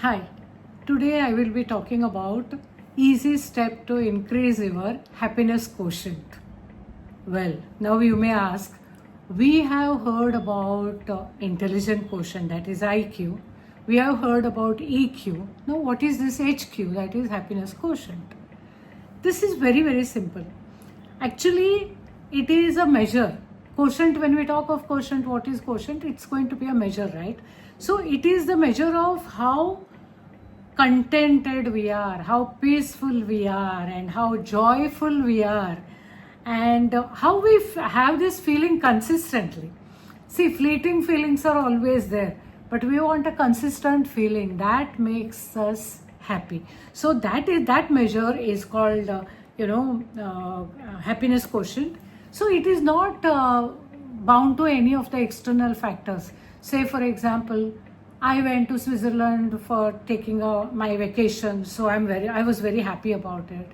Hi, today I will be talking about easy step to increase your happiness quotient. Well, now you may ask, we have heard about intelligent quotient, that is IQ. We have heard about EQ. Now what is this HQ, that is happiness quotient? This is very, very simple. Actually, it is a measure. Quotient, when we talk of quotient, what is quotient? It's going to be a measure, right? So it is the measure of how contented we are, how peaceful we are, and how joyful we are, and how we have this feeling consistently. See, fleeting feelings are always there, but we want a consistent feeling that makes us happy. So that measure is called, happiness quotient. So it is not bound to any of the external factors. Say, for example, I went to Switzerland for taking my vacation, so I was very happy about it.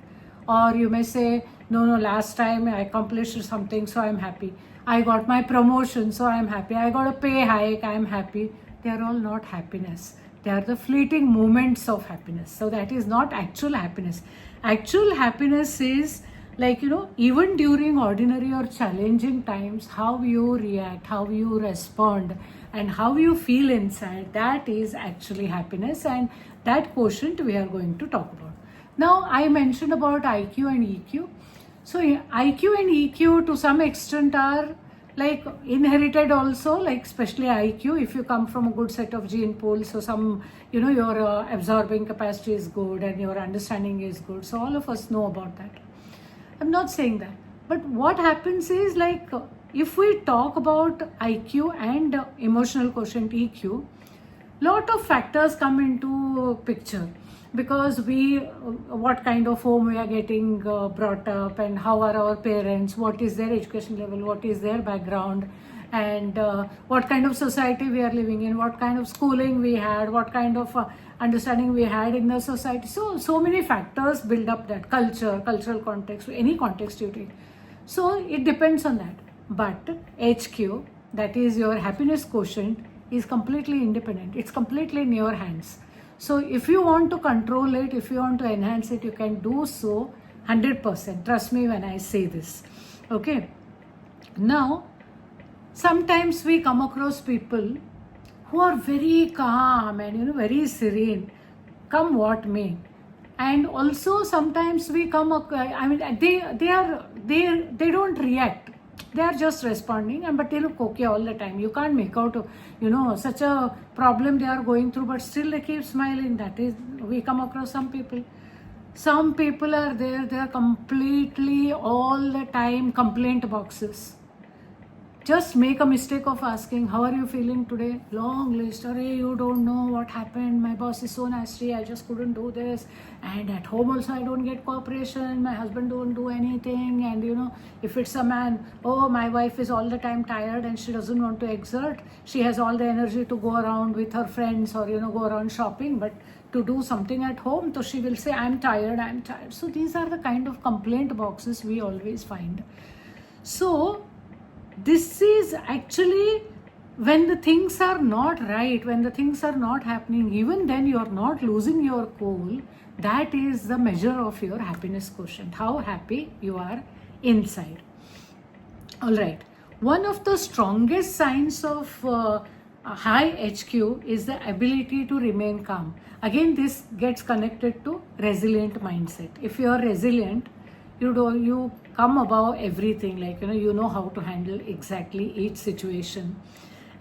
Or you may say, no, last time I accomplished something, so I'm happy. I got my promotion, so I'm happy. I got a pay hike, I'm happy. They are all not happiness. They are the fleeting moments of happiness. So that is not actual happiness. Actual happiness is like, even during ordinary or challenging times, how you react, how you respond, and how you feel inside, that is actually happiness, and that quotient we are going to talk about. Now, I mentioned about IQ and EQ. So IQ and EQ to some extent are like inherited also, like especially IQ, if you come from a good set of gene pool, so some, your absorbing capacity is good and your understanding is good. So all of us know about that. I'm not saying that. But what happens is, like, if we talk about IQ and emotional quotient EQ, lot of factors come into picture, because what kind of home we are getting brought up, and how are our parents, what is their education level, what is their background, and what kind of society we are living in, what kind of schooling we had, what kind of understanding we had in the society. So many factors build up that cultural context, any context you take. So it depends on that. But HQ, that is your happiness quotient, is completely independent. It's completely in your hands. So if you want to control it, if you want to enhance it, you can do so 100%. Trust me when I say this. Okay. Now, sometimes we come across people who are very calm and very serene, come what may. And also sometimes we come, they don't react. They are just responding, but they look okay all the time. You can't make out, such a problem they are going through, but still they keep smiling. That is, we come across some people. Some people are there, they are completely all the time complaint boxes. Just make a mistake of asking, how are you feeling today? Long list. Arey, you don't know what happened. My boss is so nasty. I just couldn't do this. And at home also I don't get cooperation. My husband don't do anything. And if it's a man, oh, my wife is all the time tired and she doesn't want to exert. She has all the energy to go around with her friends or, go around shopping. But to do something at home, so she will say, I'm tired. So these are the kind of complaint boxes we always find. So this is actually when the things are not right, when the things are not happening, even then you are not losing your cool. That is the measure of your happiness quotient, how happy you are inside. All right. One of the strongest signs of high HQ is the ability to remain calm. Again, this gets connected to resilient mindset. If you are resilient, you come above everything, like you know how to handle exactly each situation.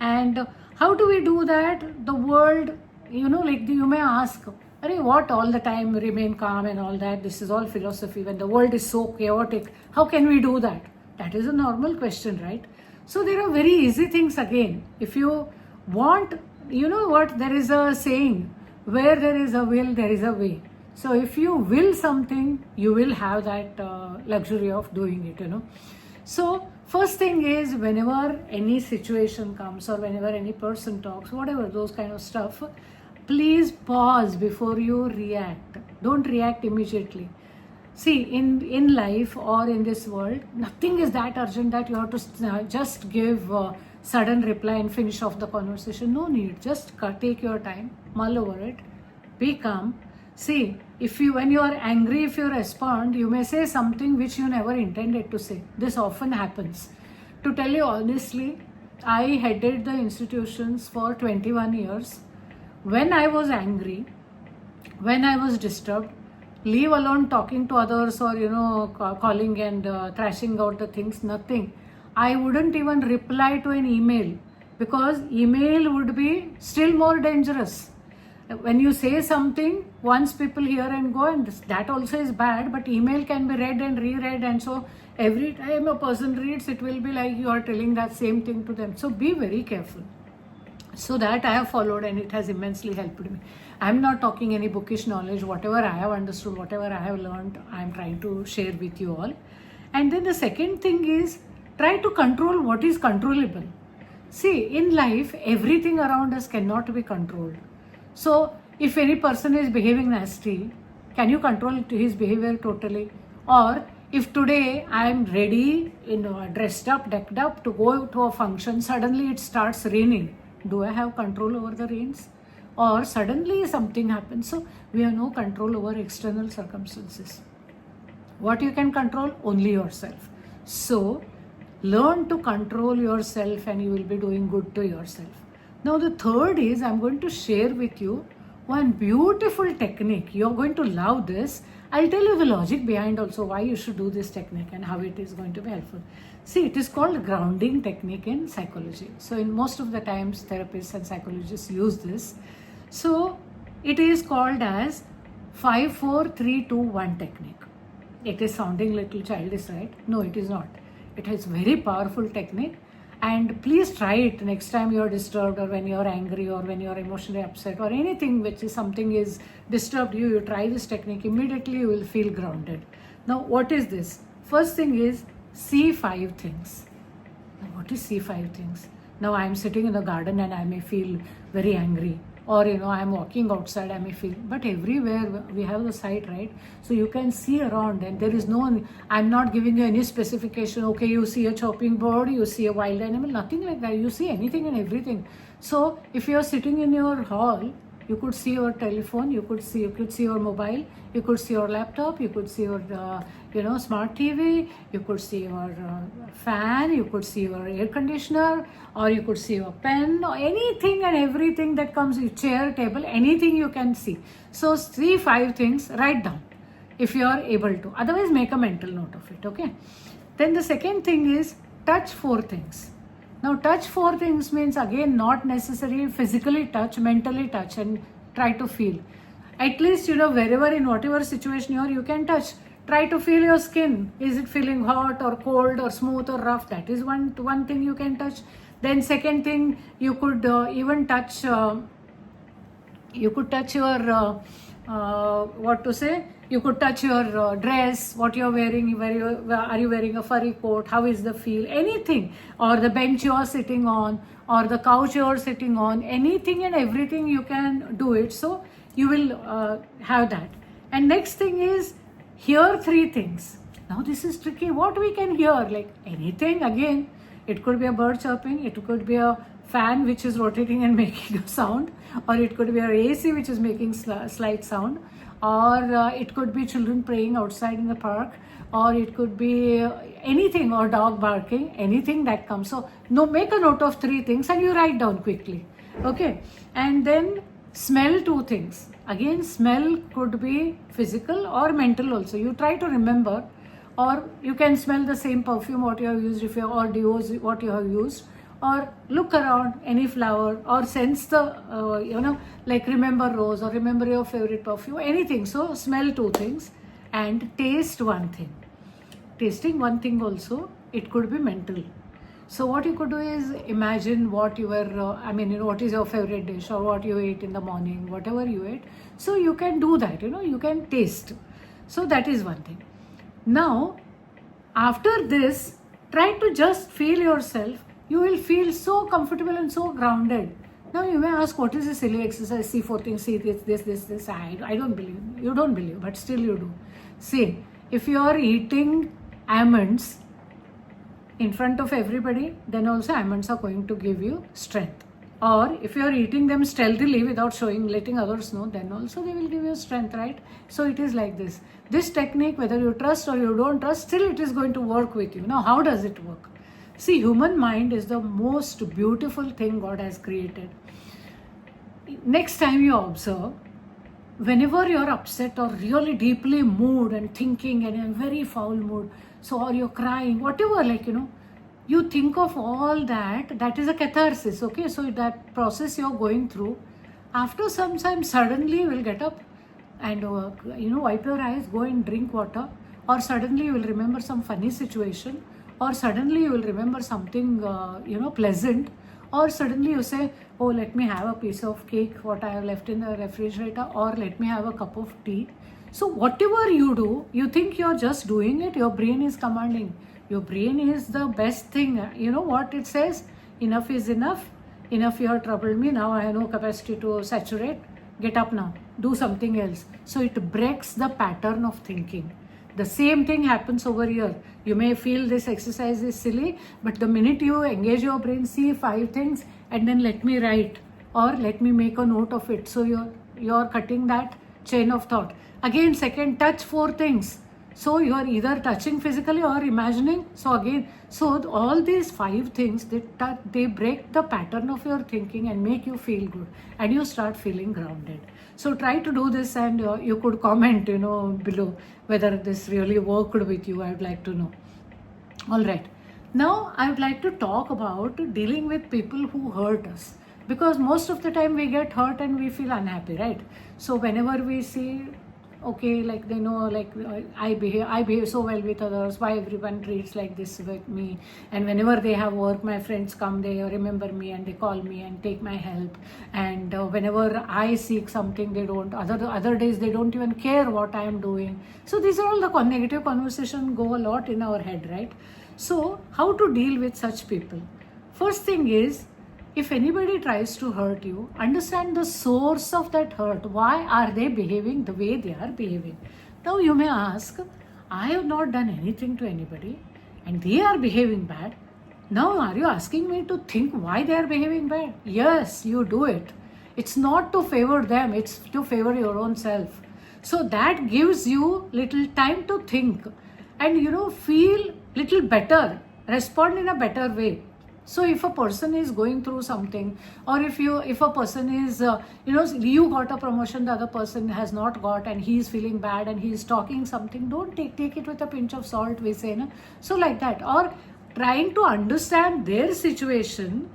And how do we do that? The world, you may ask, what all the time remain calm and all that? This is all philosophy. When the world is so chaotic, how can we do that? That is a normal question, right? So there are very easy things again. If you want, there is a saying, where there is a will, there is a way. So if you will something, you will have that luxury of doing it, So first thing is, whenever any situation comes or whenever any person talks, whatever, those kind of stuff, please pause before you react. Don't react immediately. See, in life or in this world, nothing is that urgent that you have to just give sudden reply and finish off the conversation. No need. Just take your time, mull over it, Be calm. See, when you are angry, if you respond, you may say something which you never intended to say. This often happens. To tell you honestly, I headed the institutions for 21 years. When I was angry, when I was disturbed, leave alone talking to others or calling and thrashing out the things, nothing. I wouldn't even reply to an email, because email would be still more dangerous. When you say something, once people hear and go, and that also is bad, but email can be read and reread, and so every time a person reads, it will be like you are telling that same thing to them. So be very careful. So that I have followed, and it has immensely helped me. I am not talking any bookish knowledge. Whatever I have understood, whatever I have learned, I am trying to share with you all. And then the second thing is, try to control what is controllable. See, in life, everything around us cannot be controlled. So if any person is behaving nasty, can you control his behavior totally? Or if today I am ready, dressed up, decked up to go to a function, suddenly it starts raining, do I have control over the rains? Or suddenly something happens. So we have no control over external circumstances. What you can control? Only yourself. So learn to control yourself, and you will be doing good to yourself. Now the third is, I'm going to share with you one beautiful technique. You're going to love this. I'll tell you the logic behind also why you should do this technique and how it is going to be helpful. See, it is called grounding technique in psychology. So in most of the times, therapists and psychologists use this. So it is called as 5-4-3-2-1 technique. It is sounding little childish, right? No, it is not. It is very powerful technique. And please try it next time you are disturbed, or when you are angry, or when you are emotionally upset, or anything which is something is disturbed you. You try this technique, immediately you will feel grounded. Now what is this? First thing is, see 5 things. Now what is see 5 things? Now I am sitting in the garden and I may feel very angry. Or I am walking outside, I may feel, but everywhere we have the sight, right? So you can see around, and there is no, I'm not giving you any specification. Okay, you see a chopping bird, you see a wild animal, nothing like that. You see anything and everything. So if you are sitting in your hall, you could see your telephone, you could see your mobile, you could see your laptop, you could see your smart TV, you could see your fan, you could see your air conditioner, or you could see your pen, or anything and everything that comes, your chair, table, anything you can see. So see 5 things, write down if you are able to. Otherwise, make a mental note of it, okay? Then the second thing is, touch 4 things. Now touch 4 things means, again, not necessarily physically touch, mentally touch, and try to feel. At least, wherever, in whatever situation you are, you can touch. Try to feel your skin. Is it feeling hot or cold or smooth or rough? That is one thing you can touch. Then second thing, you could even touch, you could touch your, you could touch your dress, what you're wearing, are you wearing a furry coat, how is the feel, anything, or the bench you are sitting on, or the couch you are sitting on, anything and everything you can do it. So you will have that. And next thing is, hear 3 things. Now this is tricky. What we can hear, like anything, again, it could be a bird chirping, it could be a fan which is rotating and making a sound, or it could be a AC which is making slight sound, or it could be children playing outside in the park, or it could be anything, or dog barking, anything that comes. So make a note of 3 things and you write down quickly, okay? And then smell 2 things. Again, smell could be physical or mental also. You try to remember, or you can smell the same perfume what you have used, or deos what you have used, or look around any flower, or sense the like remember rose, or remember your favorite perfume, anything. So smell 2 things and taste 1 thing. Tasting 1 thing also, it could be mental. So what you could do is imagine what you were, what is your favorite dish, or what you ate in the morning, whatever you ate. So you can do that, you can taste. So that is 1 thing. Now, after this, try to just feel yourself. You will feel so comfortable and so grounded. Now you may ask, what is this silly exercise? See 4 things, see this. I don't believe. You don't believe, but still you do. See, if you are eating almonds in front of everybody, then also almonds are going to give you strength. Or if you are eating them stealthily without showing, letting others know, then also they will give you strength, right? So it is like this. This technique, whether you trust or you don't trust, still it is going to work with you. Now, how does it work? See, human mind is the most beautiful thing God has created. Next time you observe, whenever you're upset or really deeply moved and thinking and in a very foul mood, so or you're crying, whatever, like, you think of all that, that is a catharsis, okay? So that process you're going through, after some time, suddenly you will get up and, wipe your eyes, go and drink water, or suddenly you will remember some funny situation, or suddenly you will remember something, pleasant, or suddenly you say, oh, let me have a piece of cake, what I have left in the refrigerator, or let me have a cup of tea. So whatever you do, you think you're just doing it, your brain is commanding. Your brain is the best thing. You know what it says? Enough is enough. Enough, you have troubled me. Now I have no capacity to saturate. Get up now. Do something else. So it breaks the pattern of thinking. The same thing happens over here. You may feel this exercise is silly, but the minute you engage your brain, see 5 things and then let me write or let me make a note of it. So you're cutting that chain of thought. Again, second, touch 4 things. So you are either touching physically or imagining. So again, so all these 5 things, they break the pattern of your thinking and make you feel good, and you start feeling grounded. So try to do this, and you could comment, below whether this really worked with you. I would like to know. All right. Now I would like to talk about dealing with people who hurt us, because most of the time we get hurt and we feel unhappy, right? So whenever we see, okay, like they know, like I behave so well with others, why everyone treats like this with me? And whenever they have work, my friends come, they remember me and they call me and take my help. And whenever I seek something, they don't. Other days they don't even care what I am doing. So these are all the negative conversation go a lot in our head, right? So how to deal with such people? First thing is, if anybody tries to hurt you, understand the source of that hurt. Why are they behaving the way they are behaving? Now you may ask, I have not done anything to anybody and they are behaving bad. Now are you asking me to think why they are behaving bad? Yes, you do it. It's not to favor them, it's to favor your own self. So that gives you little time to think and feel little better, respond in a better way. So if a person is going through something, or if a person is, you got a promotion, the other person has not got, and he is feeling bad and he is talking something, don't take it with a pinch of salt, we say, no? So like that, or trying to understand their situation,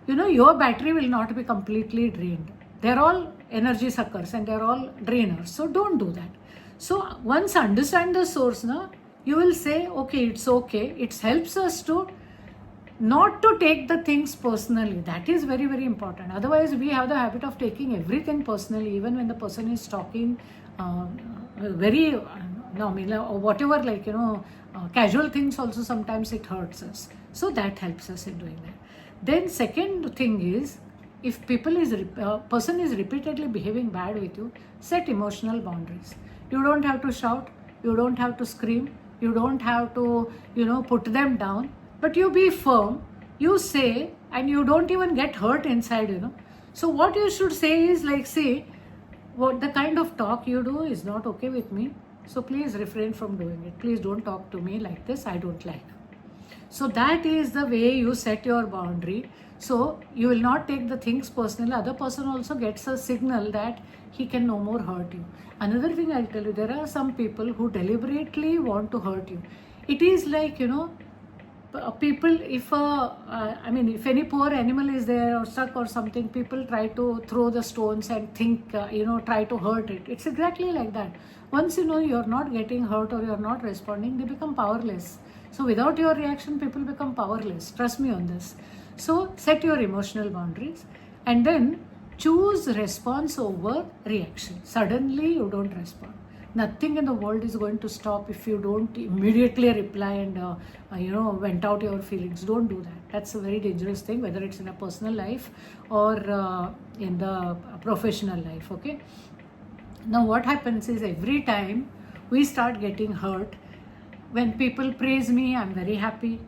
your battery will not be completely drained. They're all energy suckers and they're all drainers. So don't do that. So once understand the source, you will say, okay, it's okay. It helps us to not to take the things personally. That is very, very important. Otherwise, we have the habit of taking everything personally, even when the person is talking whatever, casual things also sometimes it hurts us. So that helps us in doing that. Then second thing is, if person is repeatedly behaving bad with you, set emotional boundaries. You don't have to shout, you don't have to scream, you don't have to, put them down. But you be firm, you say, and you don't even get hurt inside, So what you should say is like, say, what the kind of talk you do is not okay with me. So please refrain from doing it. Please don't talk to me like this. I don't like. So that is the way you set your boundary. So you will not take the things personally. Other person also gets a signal that he can no more hurt you. Another thing I'll tell you, there are some people who deliberately want to hurt you. It is like, people, if any poor animal is there or stuck or something, people try to throw the stones and think, try to hurt it. It's exactly like that. Once you're not getting hurt or you're not responding, they become powerless. So without your reaction, people become powerless. Trust me on this. So set your emotional boundaries and then choose response over reaction. Suddenly you don't respond. Nothing in the world is going to stop if you don't immediately reply and vent out your feelings. Don't do that. That's a very dangerous thing, whether it's in a personal life or in the professional life. Okay. Now what happens is, every time we start getting hurt, when people praise me, I'm very happy.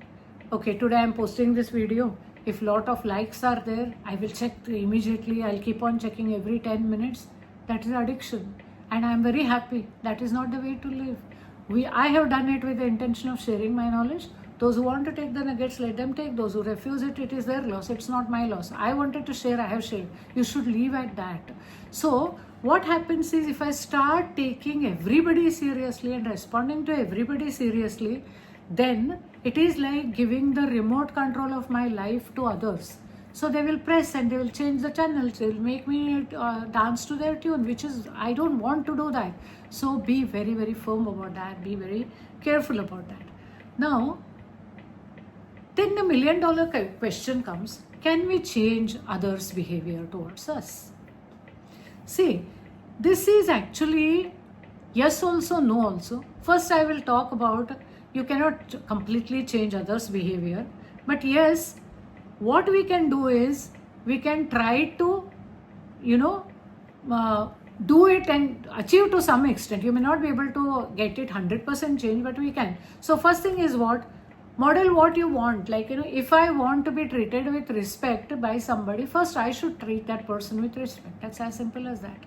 Okay, today I'm posting this video. If lot of likes are there, I will check immediately. I'll keep on checking every 10 minutes. That is addiction. And I'm very happy. That is not the way to live. I have done it with the intention of sharing my knowledge. Those who want to take the nuggets, let them take. Those who refuse it, it is their loss. It's not my loss. I wanted to share, I have shared. You should leave at that. So what happens is, if I start taking everybody seriously and responding to everybody seriously, then it is like giving the remote control of my life to others. So they will press and they will change the channels. They will make me dance to their tune, which is, I don't want to do that. So be very, very firm about that. Be very careful about that. Now, then the $1 million question comes, can we change others' behavior towards us? See, this is actually yes also, no also. First I will talk about, you cannot completely change others' behavior. But yes, what we can do is, we can try to, do it and achieve to some extent. You may not be able to get it 100% change, but we can. So first thing is what? Model what you want. Like, if I want to be treated with respect by somebody, first I should treat that person with respect. That's as simple as that.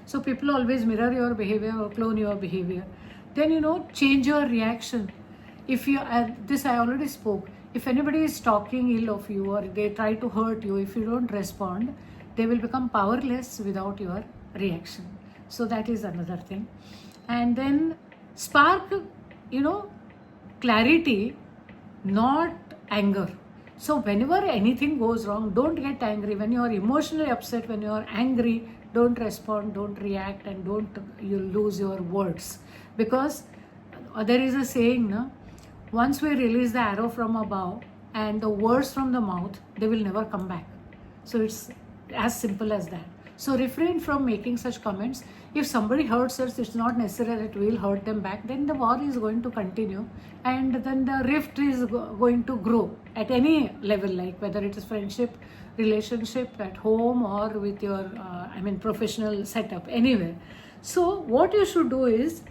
So people always mirror your behavior or clone your behavior. Then, change your reaction. If you, this I already spoke, if anybody is talking ill of you or they try to hurt you, if you don't respond, they will become powerless without your reaction. So that is another thing. And then spark, clarity, not anger. So whenever anything goes wrong, don't get angry. When you are emotionally upset, when you are angry, don't respond, don't react, and you lose your words. Because there is a saying, no? Once we release the arrow from above and the words from the mouth, they will never come back. So it's as simple as that. So refrain from making such comments. If somebody hurts us, it's not necessary that we'll hurt them back. Then the war is going to continue, and then the rift is going to grow at any level, like whether it is friendship, relationship, at home, or with your, professional setup, anywhere. So what you should do is,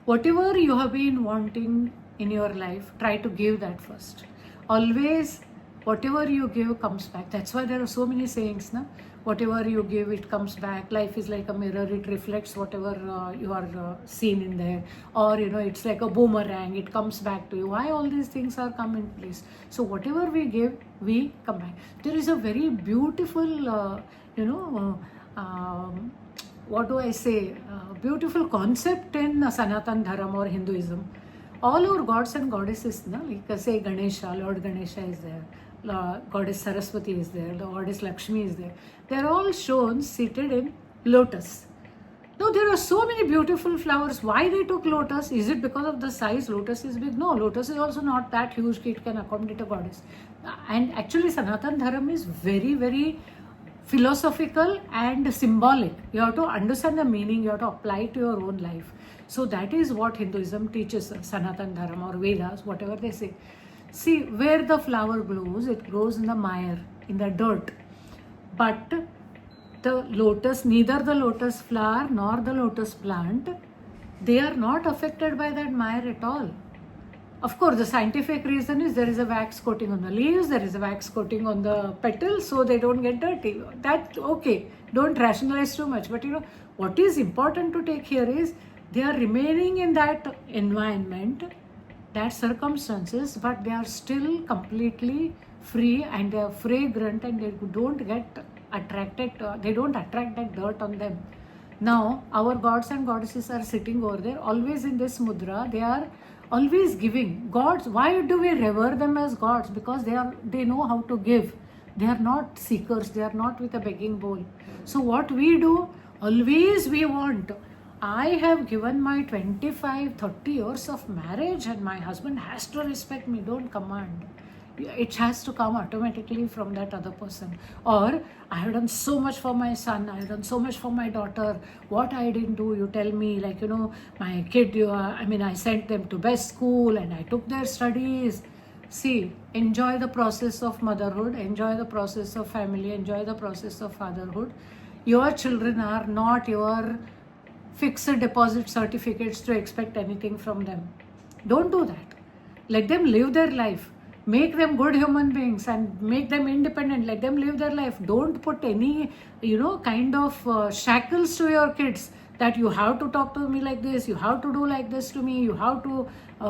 whatever you have been wanting in your life, try to give that first. Always, whatever you give comes back. That's why there are so many sayings, na? Whatever you give, it comes back. Life is like a mirror. It reflects whatever you are seen in there. Or, it's like a boomerang. It comes back to you. Why all these things are come in place? So whatever we give, we come back. There is a very beautiful, what do I say, beautiful concept in Sanatan Dharma or Hinduism. All our gods and goddesses, like say Ganesha, Lord Ganesha is there, Goddess Saraswati is there, the Goddess Lakshmi is there. They are all shown seated in lotus. Now there are so many beautiful flowers. Why they took lotus? Is it because of the size? Lotus is big. No, lotus is also not that huge. It can accommodate a goddess. And actually Sanatan Dharma is very, very philosophical and symbolic. You have to understand the meaning, you have to apply it to your own life. So that is what Hinduism teaches us, Sanatan Dharma or Vedas, whatever they say. See, where the flower grows, it grows in the mire, in the dirt. But the lotus, neither the lotus flower nor the lotus plant, they are not affected by that mire at all. Of course, the scientific reason is there is a wax coating on the leaves, there is a wax coating on the petals, so they don't get dirty. That's okay. Don't rationalize too much. But what is important to take here is, they are remaining in that environment, that circumstances, but they are still completely free and they are fragrant and they don't get attracted, they don't attract that dirt on them. Now, our gods and goddesses are sitting over there, always in this mudra. They are always giving. Gods, why do we revere them as gods? Because they know how to give. They are not seekers. They are not with a begging bowl. So what we do, always we want. I have given my 25, 30 years of marriage and my husband has to respect me. Don't command. It has to come automatically from that other person. Or, I have done so much for my son, I have done so much for my daughter. What I didn't do, you tell me. Like, my kid, I sent them to best school and I took their studies. See, enjoy the process of motherhood, enjoy the process of family, enjoy the process of fatherhood. Your children are not your fixed deposit certificates to expect anything from them. Don't do that. Let them live their life. Make them good human beings and make them independent. Let them live their life. Don't put any, kind of shackles to your kids that you have to talk to me like this, you have to do like this to me, you have to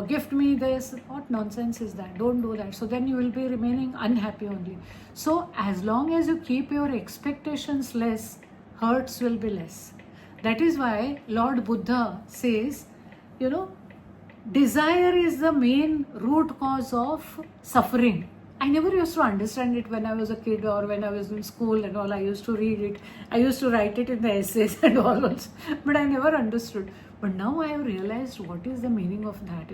gift me this. What nonsense is that? Don't do that. So then you will be remaining unhappy only. So as long as you keep your expectations less, hurts will be less. That is why Lord Buddha says, desire is the main root cause of suffering. I never used to understand it when I was a kid or when I was in school and all. I used to read it. I used to write it in the essays and all also. But I never understood. But now I have realized what is the meaning of that,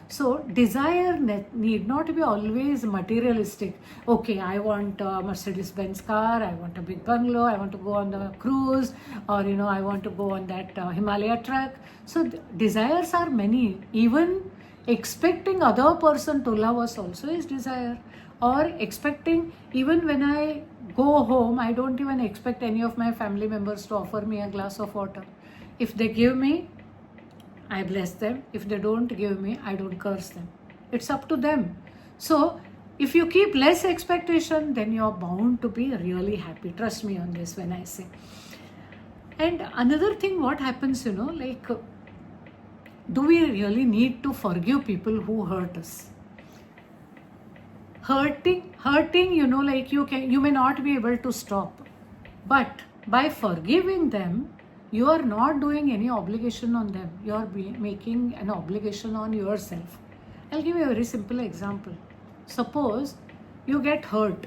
So desire need not be always materialistic. Okay, I want a Mercedes-Benz car, I want a big bungalow, I want to go on the cruise, or I want to go on that Himalaya trek. So desires are many. Even expecting other person to love us also is desire. Or expecting, even when I go home, I don't even expect any of my family members to offer me a glass of water. If they give me, I bless them. If they don't give me, I don't curse them. It's up to them. So if you keep less expectation, then you're bound to be really happy. Trust me on this when I say. And another thing, what happens, do we really need to forgive people who hurt us? Hurting, you may not be able to stop. But by forgiving them, you are not doing any obligation on them. You are making an obligation on yourself. I'll give you a very simple example. Suppose you get hurt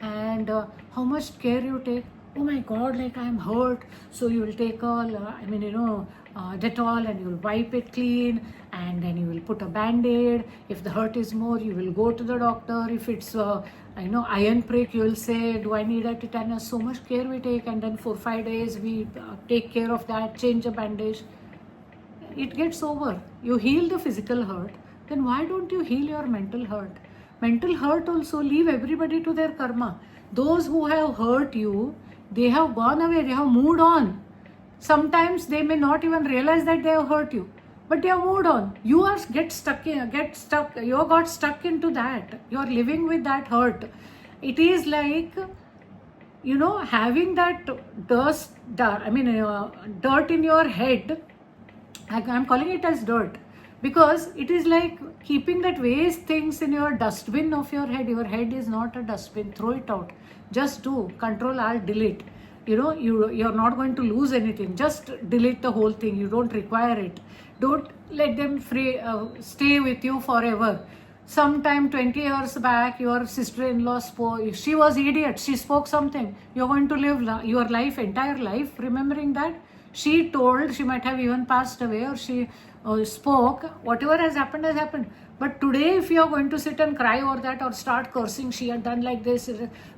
and how much care you take. Oh my God, I am hurt. So you will take Dettol and you will wipe it clean and then you will put a band-aid. If the hurt is more, you will go to the doctor. If it's iron prick, you will say, do I need a tetanus? So much care we take, and then for 5 days we take care of that, change a bandage. It gets over. You heal the physical hurt. Then why don't you heal your mental hurt? Mental hurt also, leave everybody to their karma. Those who have hurt you, they have gone away, they have moved on. Sometimes they may not even realize that they have hurt you, but they have moved on. You are you got stuck into that. You are living with that hurt. It is like, having that dirt in your head. I'm calling it as dirt because it is like keeping that waste things in your dustbin of your head. Your head is not a dustbin. Throw it out. Just do Control Alt Delete. You're not going to lose anything. Just delete the whole thing. You don't require it. Don't let them stay with you forever. Sometime 20 years back, your sister-in-law spoke. She was idiot. She spoke something. You're going to live your entire life remembering that. She might have even passed away, or she spoke. Whatever has happened. But today, if you are going to sit and cry over that or start cursing, she had done like this,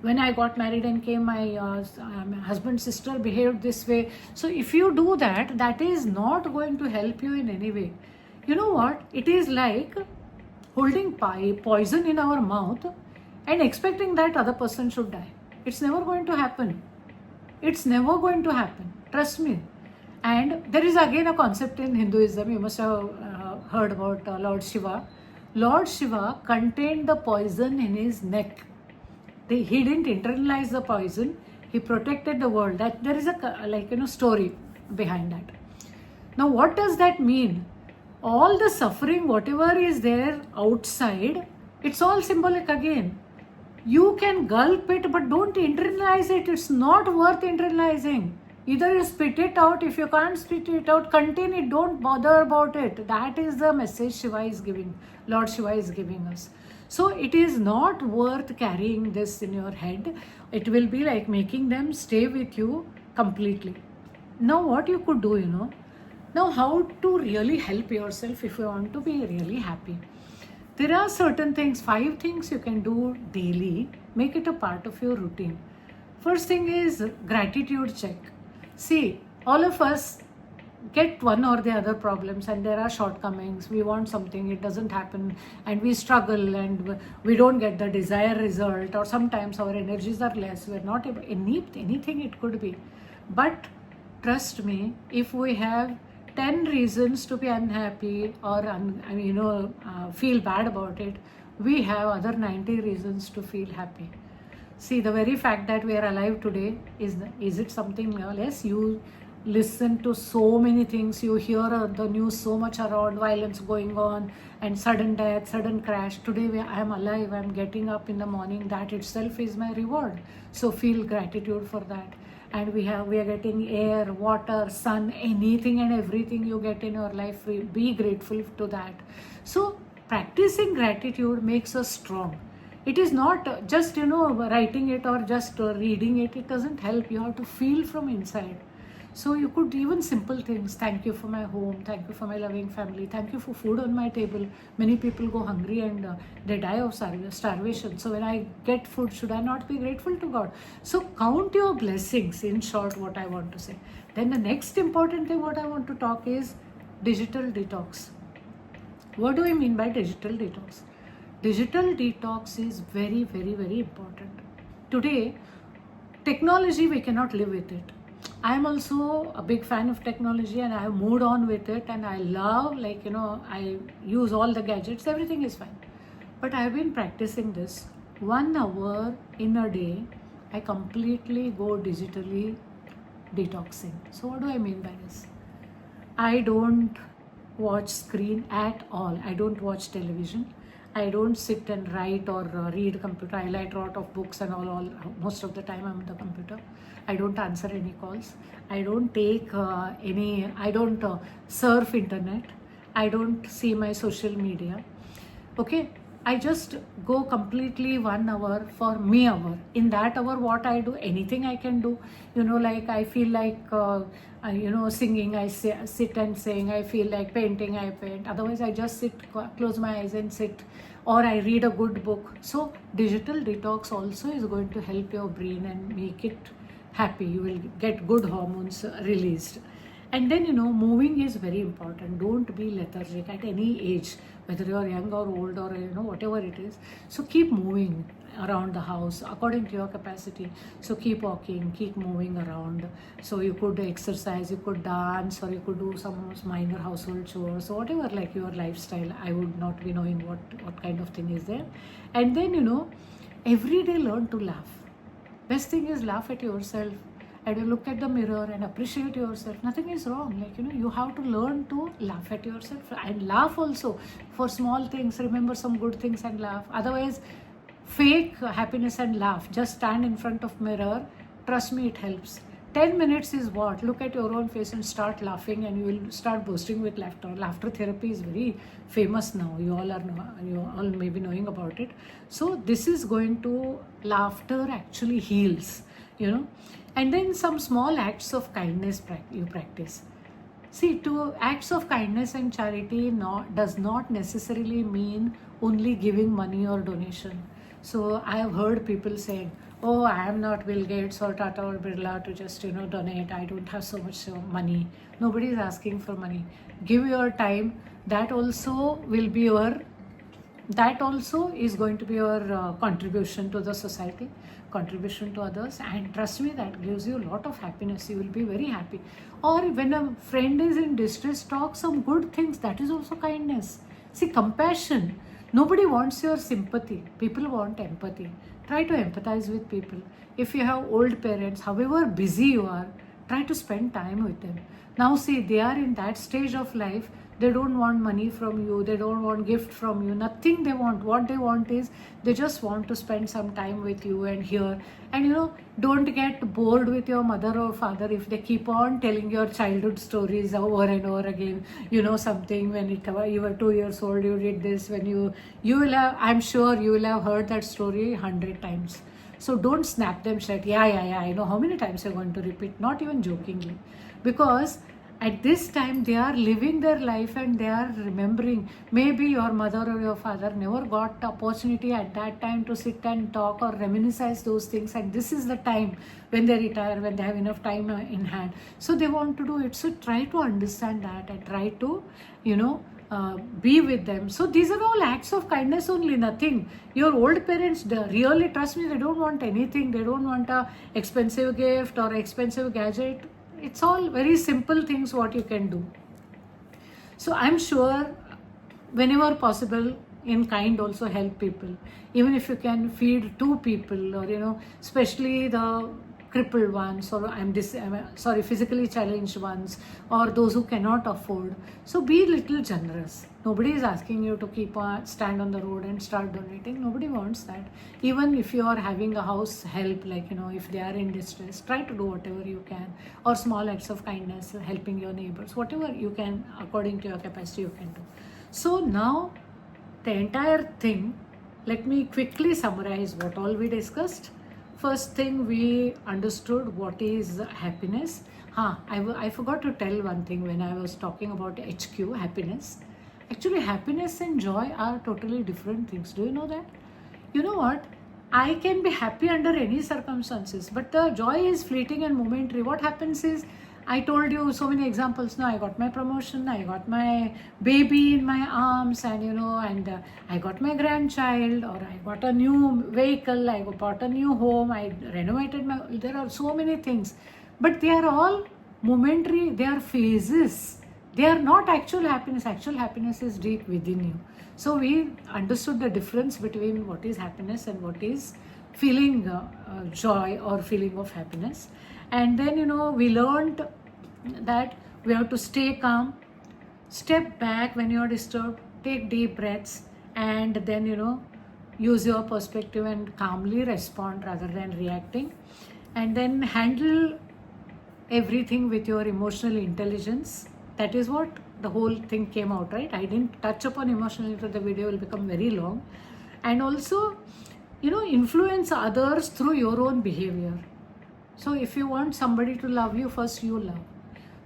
when I got married and came, my husband's sister behaved this way. So if you do that, that is not going to help you in any way. You know what? It is like holding poison in our mouth and expecting that other person should die. It's never going to happen. It's never going to happen. Trust me. And there is again a concept in Hinduism. You must have heard about Lord Shiva. Lord Shiva contained the poison in his neck. He didn't internalize the poison. He protected the world. That there is a story behind that. Now, what does that mean? All the suffering, whatever is there outside, it's all symbolic again. You can gulp it, but don't internalize it. It's not worth internalizing. Either you spit it out. If you can't spit it out, contain it. Don't bother about it. That is the message Shiva is giving. Lord Shiva is giving us. So it is not worth carrying this in your head. It will be like making them stay with you completely. Now what you could do, now how to really help yourself if you want to be really happy. There are certain things, 5 things you can do daily. Make it a part of your routine. First thing is gratitude check. See, all of us get one or the other problems and there are shortcomings. We want something, it doesn't happen, and we struggle and we don't get the desired result, or sometimes our energies are less. We're not able, anything it could be. But trust me, if we have 10 reasons to be unhappy or feel bad about it, we have other 90 reasons to feel happy. See, the very fact that we are alive today, is it something less? You listen to so many things, you hear the news so much around violence going on and sudden death, sudden crash. Today I am alive, I am getting up in the morning, that itself is my reward. So feel gratitude for that. And we are getting air, water, sun, anything and everything you get in your life, be grateful to that. So practicing gratitude makes us strong. It is not just writing it or just reading it. It doesn't help. You have to feel from inside. So you could even simple things. Thank you for my home. Thank you for my loving family. Thank you for food on my table. Many people go hungry and they die of starvation. So when I get food, should I not be grateful to God? So count your blessings, in short, what I want to say. Then the next important thing what I want to talk is digital detox. What do I mean by digital detox? Digital detox is very, very, very important. Today, technology, we cannot live with it. I am also a big fan of technology and I have moved on with it, and I love, I use all the gadgets, everything is fine. But I have been practicing this. 1 hour in a day, I completely go digitally detoxing. So what do I mean by this? I don't watch screen at all. I don't watch television. I don't sit and write or read computer. I write a lot of books and all. Most of the time I'm on the computer. I don't answer any calls. I don't take I don't surf internet. I don't see my social media. Okay, I just go completely 1 hour for me hour. In that hour, what I do, anything I can do. Like I feel like, singing, I sit and sing. I feel like painting, I paint. Otherwise, I just sit, close my eyes and sit. Or I read a good book. So digital detox also is going to help your brain and make it happy. You will get good hormones released. And then, moving is very important. Don't be lethargic at any age, whether you are young or old or, whatever it is. So keep moving around the house according to your capacity. So keep walking, keep moving around. So you could exercise, you could dance, or you could do some minor household chores, or whatever, like your lifestyle. I would not be knowing what kind of thing is there. And then, every day learn to laugh. Best thing is laugh at yourself. And you look at the mirror and appreciate yourself. Nothing is wrong. You have to learn to laugh at yourself and laugh also for small things. Remember some good things and laugh. Otherwise, fake happiness and laugh. Just stand in front of mirror. Trust me, it helps. 10 minutes is what? Look at your own face and start laughing, and you will start bursting with laughter. Laughter therapy is very famous now. You all may be knowing about it. So this is going to, laughter actually heals, And then some small acts of kindness you practice. See, to acts of kindness and charity does not necessarily mean only giving money or donation. So I have heard people saying, oh, I am not Bill Gates or Tata or Birla to just, donate. I don't have so much money. Nobody is asking for money. Give your time. That also is going to be your contribution to the society, contribution to others, and trust me, that gives you a lot of happiness. You will be very happy. Or when a friend is in distress, talk some good things. That is also kindness. See, compassion. Nobody wants your sympathy. People want empathy. Try to empathize with people. If you have old parents, however busy you are, try to spend time with them. Now see, they are in that stage of life. They don't want money from you. They don't want gift from you. Nothing they want. What they want is, they just want to spend some time with you and hear. And don't get bored with your mother or father if they keep on telling your childhood stories over and over again. Something when you were 2 years old, you did this. When you will have, I'm sure you will have heard that story 100 times. So don't snap them shut. Yeah, I know how many times you're going to repeat, not even jokingly. Because at this time, they are living their life and they are remembering. Maybe your mother or your father never got the opportunity at that time to sit and talk or reminisce those things. And this is the time when they retire, when they have enough time in hand. So they want to do it. So try to understand that and try to, be with them. So these are all acts of kindness only, nothing. Your old parents, really, trust me, they don't want anything. They don't want a expensive gift or expensive gadget. It's all very simple things what you can do. So I'm sure whenever possible, in kind also help people. Even if you can feed 2 people, or especially the crippled ones, or physically challenged ones, or those who cannot afford. So be little generous. Nobody is asking you to keep stand on the road and start donating. Nobody wants that. Even if you are having a house help, like if they are in distress, try to do whatever you can, or small acts of kindness, helping your neighbors, whatever you can according to your capacity you can do. So now the entire thing, let me quickly summarize what all we discussed. First thing, we understood what is happiness. I forgot to tell one thing when I was talking about HQ, happiness. Actually, happiness and joy are totally different things. Do you know that? You know what? I can be happy under any circumstances, but the joy is fleeting and momentary. What happens is, I told you so many examples now. I got my promotion, I got my baby in my arms, and I got my grandchild, or I got a new vehicle, I bought a new home, I renovated there are so many things. But they are all momentary, they are phases. They are not actual happiness. Actual happiness is deep within you. So we understood the difference between what is happiness and what is feeling joy or feeling of happiness. And then we learned that we have to stay calm, step back when you are disturbed, take deep breaths, and then use your perspective and calmly respond rather than reacting, and then handle everything with your emotional intelligence. That is what the whole thing came out, right? I didn't touch upon emotional intelligence, the video will become very long. And also influence others through your own behavior. So if you want somebody to love you, first you love.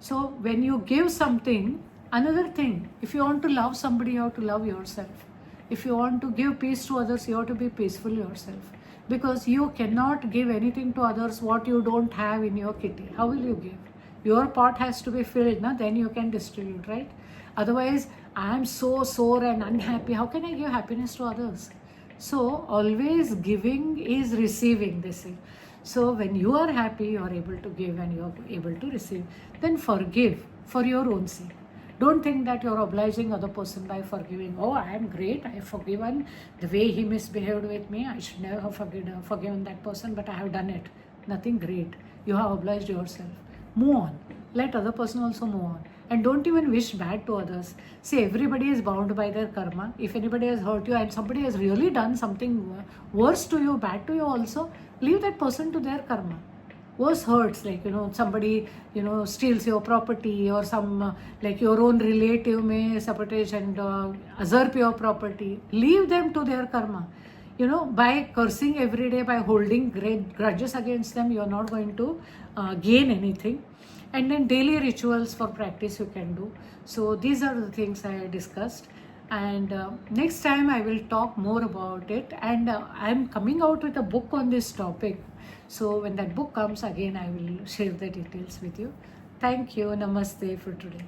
So when you give something, another thing, if you want to love somebody, you have to love yourself. If you want to give peace to others, you have to be peaceful yourself. Because you cannot give anything to others what you don't have in your kitty. How will you give? Your pot has to be filled, then you can distribute, right? Otherwise, I am so sore and unhappy. How can I give happiness to others? So always giving is receiving, they say. So when you are happy, you are able to give and you are able to receive. Then forgive for your own sake. Don't think that you are obliging other person by forgiving. Oh, I am great, I have forgiven the way he misbehaved with me. I should never have forgiven that person, but I have done it. Nothing great. You have obliged yourself. Move on. Let other person also move on. And don't even wish bad to others. See, everybody is bound by their karma. If anybody has hurt you and somebody has really done something worse to you, bad to you also, leave that person to their karma. Worse hurts, like somebody steals your property, or some like your own relative may sabotage and usurp your property. Leave them to their karma. By cursing every day, by holding great grudges against them, you are not going to gain anything. And then daily rituals for practice you can do. So these are the things I discussed. And next time I will talk more about it. And I am coming out with a book on this topic. So when that book comes again, I will share the details with you. Thank you. Namaste for today.